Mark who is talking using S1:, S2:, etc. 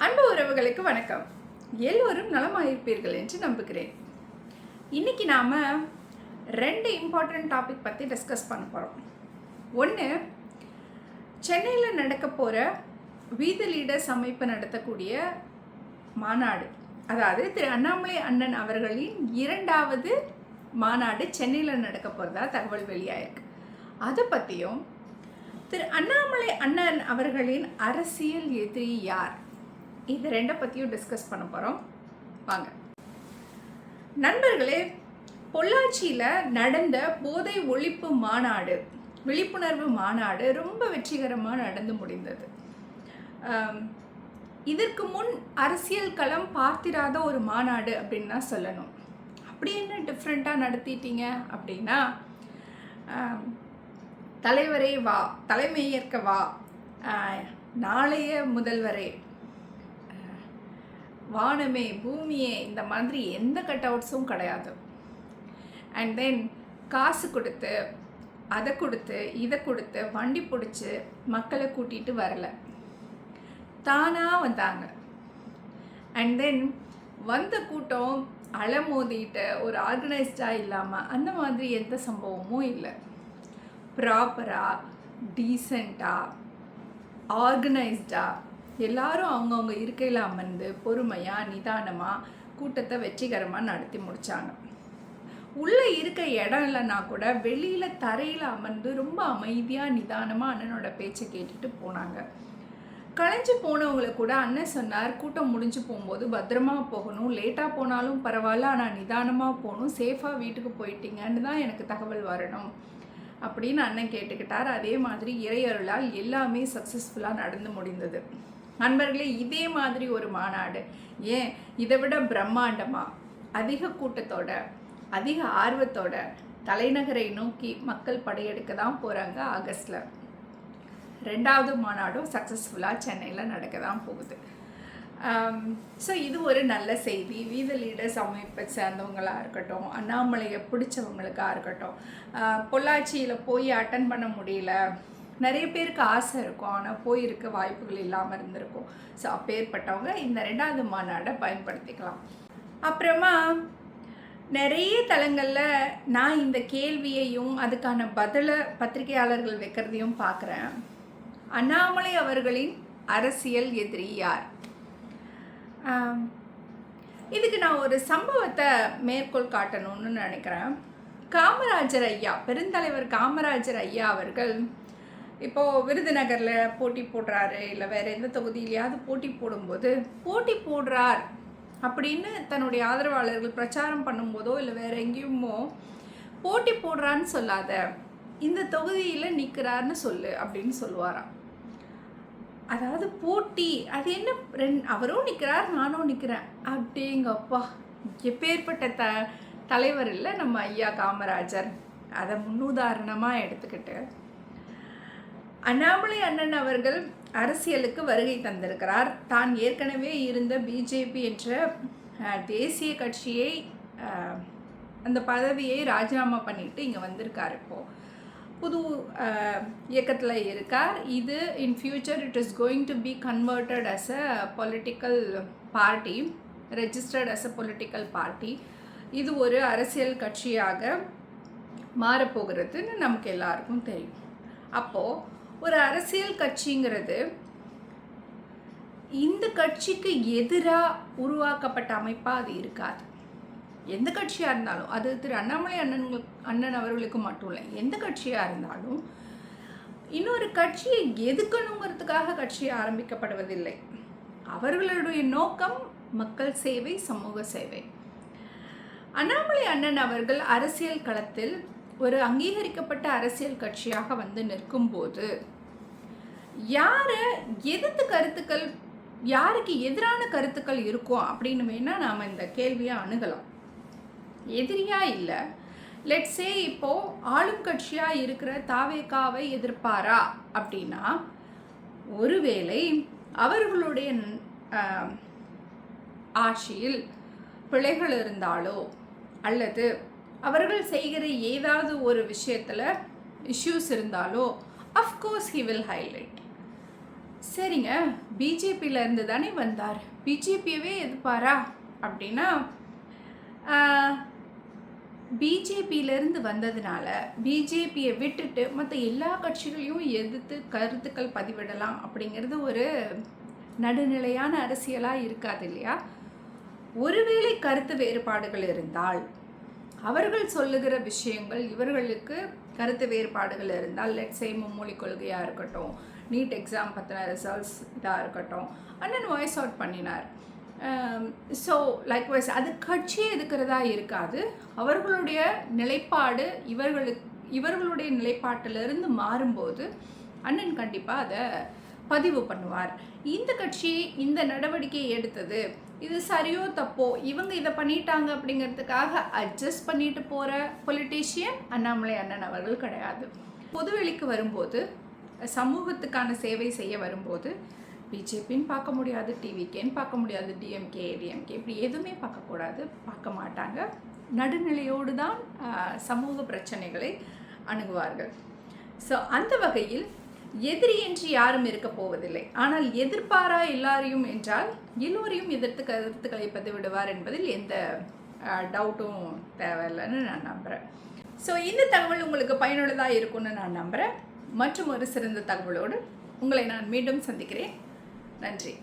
S1: அன்பு உறவுகளுக்கு வணக்கம். எல்லோரும் நலமாயிருப்பீர்கள் என்று நம்புகிறேன். இன்னைக்கு நாம 2 இம்பார்ட்டன்ட் டாபிக் பற்றி டிஸ்கஸ் பண்ண போகிறோம். ஒன்று, சென்னையில் நடக்க போகிற வீதி லீடர்ஸ் அமைப்பு நடத்தக்கூடிய மாநாடு, அதாவது திரு அண்ணாமலை அண்ணன் அவர்களின் 2வது மாநாடு சென்னையில் நடக்க போகிறதா தகவல் வெளியாயிருக்கு. அதை பற்றியும் திரு அண்ணாமலை அண்ணன் அவர்களின் அரசியல் எதிரி யார், இது 2 பற்றியும் டிஸ்கஸ் பண்ண போகிறோம். வாங்க நண்பர்களே, பொள்ளாச்சியில் நடந்த போதை ஒழிப்பு மாநாடு, விழிப்புணர்வு மாநாடு ரொம்ப வெற்றிகரமாக நடந்து முடிந்தது. இதற்கு முன் அரசியல் களம் பார்த்திராத ஒரு மாநாடு அப்படின்னு தான் சொல்லணும். அப்படி என்ன டிஃப்ரெண்ட்டாக நடத்திட்டீங்க அப்படின்னா, தலைவரே வா, தலைமையேற்க வா, நாளைய முதல்வரே, வானமே பூமியே, இந்த மாதிரி எந்த கட் அவுட்ஸும் கிடையாது. அண்ட் தென் காசு கொடுத்து, அதை கொடுத்து, இதை கொடுத்து வண்டி பிடிச்சி மக்களை கூட்டிகிட்டு வரலை, தானாக வந்தாங்க. அண்ட் தென் வந்த கூட்டம் அலமோதிட்டு ஒரு ஆர்கனைஸ்டாக இல்லாமல் அந்த மாதிரி எந்த சம்பவமும் இல்லை. ப்ராப்பராக, டீசெண்டாக, ஆர்கனைஸ்டாக எல்லாரும் அவங்கவுங்க இருக்கையில் அமர்ந்து பொறுமையாக நிதானமாக கூட்டத்தை வெற்றிகரமாக நடத்தி முடித்தாங்க. உள்ளே இருக்க இடம் இல்லைன்னா கூட வெளியில் தரையில் அமர்ந்து ரொம்ப அமைதியாக நிதானமாக அண்ணனோட பேச்சை கேட்டுட்டு போனாங்க. களைஞ்சு போனவங்களை கூட அண்ணன் சொன்னார், கூட்டம் முடிஞ்சு போகும்போது பத்திரமா போகணும், லேட்டாக போனாலும் பரவாயில்ல, ஆனால் நிதானமாக போகணும், சேஃபாக வீட்டுக்கு போயிட்டீங்கன்னு தான் எனக்கு தகவல் வரணும் அப்படின்னு அண்ணன் கேட்டுக்கிட்டார். அதே மாதிரி இறையருளால் எல்லாமே சக்ஸஸ்ஃபுல்லாக நடந்து முடிந்தது. நண்பர்களே, இதே மாதிரி ஒரு மாநாடு, ஏன் இதை விட பிரம்மாண்டமாக அதிக கூட்டத்தோட அதிக ஆர்வத்தோட தலைநகரை நோக்கி மக்கள் படையெடுக்க தான் போகிறாங்க. ஆகஸ்டில் 2வது மாநாடும் சக்ஸஸ்ஃபுல்லாக சென்னையில் நடக்க தான் போகுது. ஸோ இது ஒரு நல்ல செய்தி. வீதி லீடர்ஸ் அமைப்பை சேர்ந்தவங்களாக இருக்கட்டும், அண்ணாமலையை பிடிச்சவங்களுக்காக இருக்கட்டும், பொள்ளாச்சியில் போய் அட்டன் பண்ண முடியல, நிறைய பேருக்கு ஆசை இருக்கும், ஆனால் போயிருக்க வாய்ப்புகள் இல்லாமல் இருந்திருக்கும். ஸோ அப்பேற்பட்டவங்க இந்த 2வது மாநாடை பயன்படுத்திக்கலாம். அப்புறமா நிறைய தளங்களில் நான் இந்த கேள்வியையும் அதுக்கான பதிலை பத்திரிகையாளர்கள் வைக்கிறதையும் பார்க்குறேன். அண்ணாமலை அவர்களின் அரசியல் எதிரி யார்? இதுக்கு நான் ஒரு சம்பவத்தை மேற்கோள் காட்டணும்னு நினைக்கிறேன். காமராஜர் ஐயா, பெருந்தலைவர் காமராஜர் ஐயா அவர்கள் இப்போது விருதுநகரில் போட்டி போடுறாரு, இல்லை வேறு எந்த தொகுதியிலையாவது போட்டி போடும்போது, போட்டி போடுறார் அப்படின்னு தன்னுடைய ஆதரவாளர்கள் பிரச்சாரம் பண்ணும்போதோ இல்லை வேறு எங்கேயுமோ போட்டி போடுறான்னு சொல்லாத, இந்த தொகுதியில் நிற்கிறார்னு சொல்லு அப்படின்னு சொல்லுவாராம். அதாவது போட்டி, அது என்ன, அவரும் நிற்கிறார் நானும் நிற்கிறேன் அப்படிங்கப்பா, எப்பேற்பட்ட தலைவர் இல்லை நம்ம ஐயா காமராஜர். அதை முன்னுதாரணமாக எடுத்துக்கிட்டு அண்ணாமலை அண்ணன் அவர்கள் அரசியலுக்கு வருகை தந்திருக்கிறார். தான் ஏற்கனவே இருந்த பிஜேபி என்ற தேசிய கட்சியை, அந்த பதவியை ராஜினாமா பண்ணிட்டு இங்கே வந்திருக்கார். இப்போது புது இயக்கத்தில் இருக்கார். இது in future it is going to be converted as a political party, registered as a political party. இது ஒரு அரசியல் கட்சியாக மாறப்போகிறதுன்னு நமக்கு எல்லாருக்கும் தெரியும். அப்போது ஒரு அரசியல் கட்சிங்கிறது இந்த கட்சிக்கு எதிராக உருவாக்கப்பட்ட அமைப்பாக அது இருக்காது. எந்த கட்சியாக இருந்தாலும், அது திரு அண்ணாமலை அண்ணன் அவர்களுக்கு மட்டும் இல்லை, எந்த கட்சியாக இருந்தாலும் இன்னொரு கட்சியை எதுக்கணுங்கிறதுக்காக கட்சி ஆரம்பிக்கப்படுவதில்லை. அவர்களுடைய நோக்கம் மக்கள் சேவை, சமூக சேவை. அண்ணாமலை அண்ணன் அவர்கள் அரசியல் களத்தில் ஒரு அங்கீகரிக்கப்பட்ட அரசியல் கட்சியாக வந்து நிற்கும்போது யாரை எதிர்த்து கருத்துக்கள், யாருக்கு எதிரான கருத்துக்கள் இருக்கும் அப்படின்னு வேணால் நாம் இந்த கேள்வியை அணுகலாம். எதிரியாக இல்லை, லெட்ஸே இப்போது ஆளும் கட்சியாக இருக்கிற தாவேகாவை எதிர்ப்பாரா அப்படின்னா, ஒருவேளை அவர்களுடைய ஆட்சியில் பிழைகள் இருந்தாலோ அல்லது அவர்கள் செய்கிற ஏதாவது ஒரு விஷயத்தில் இஷ்யூஸ் இருந்தாலோ அஃப்கோர்ஸ் ஹி வில் ஹைலைட். சரிங்க, பிஜேபியில இருந்து தானே வந்தார், பிஜேபியவே எதிர்ப்பாரா அப்படின்னா, பிஜேபியிலேருந்து வந்ததுனால பிஜேபியை விட்டுட்டு மற்ற எல்லா கட்சிகளையும் எதிர்த்து கருத்துக்கள் பதிவிடலாம் அப்படிங்கிறது ஒரு நடுநிலையான அரசியலாக இருக்காது இல்லையா? ஒருவேளை கருத்து வேறுபாடுகள் இருந்தால், அவர்கள் சொல்லுகிற விஷயங்கள் இவர்களுக்கு கருத்து வேறுபாடுகள் இருந்தால், லெட்ஸே மும்மொழி கொள்கையாக இருக்கட்டும், நீட் எக்ஸாம் பற்றின ரிசல்ட்ஸ் இதாக இருக்கட்டும், அண்ணன் வாய்ஸ் அவுட் பண்ணினார். ஸோ லைக்வைஸ் அது கட்சி எதுக்கிறதா இருக்காது. அவர்களுடைய நிலைப்பாடு இவர்களுடைய நிலைப்பாட்டிலிருந்து மாறும்போது அண்ணன் கண்டிப்பாக அதை பதிவு பண்ணுவார். இந்த கட்சி இந்த நடவடிக்கையை எடுத்தது இது சரியோ தப்போ, இவங்க இதை பண்ணிட்டாங்க அப்படிங்கிறதுக்காக அட்ஜஸ்ட் பண்ணிட்டு போகிற பொலிட்டீஷியன் அண்ணாமலை அண்ணன் அவர்கள் கிடையாது. பொதுவெளிக்கு வரும்போது, சமூகத்துக்கான சேவை செய்ய வரும்போது, பிஜேபின்னு பார்க்க முடியாது, டிவிகேன்னு பார்க்க முடியாது, டிஎம்கே ஏடிஎம்கே இப்படி எதுவுமே பார்க்கக்கூடாது, பார்க்க மாட்டாங்க. நடுநிலையோடு தான் சமூக பிரச்சனைகளை அணுகுவார்கள். ஸோ அந்த வகையில் எதிரி என்று யாரும் இருக்க போவதில்லை. ஆனால் எதிர்ப்பாரா எல்லாரையும் என்றால், எல்லோரையும் எதிர்த்து கருத்துக்களை பதிவிடுவார் என்பதில் எந்த டவுட்டும் தேவையில்லைன்னு நான் நம்புகிறேன். ஸோ இந்த தகவல் உங்களுக்கு பயனுள்ளதாக இருக்கும்னு நான் நம்புகிறேன். மற்றும் ஒரு சிறந்த தகவலோடு உங்களை நான் மீண்டும் சந்திக்கிறேன். நன்றி.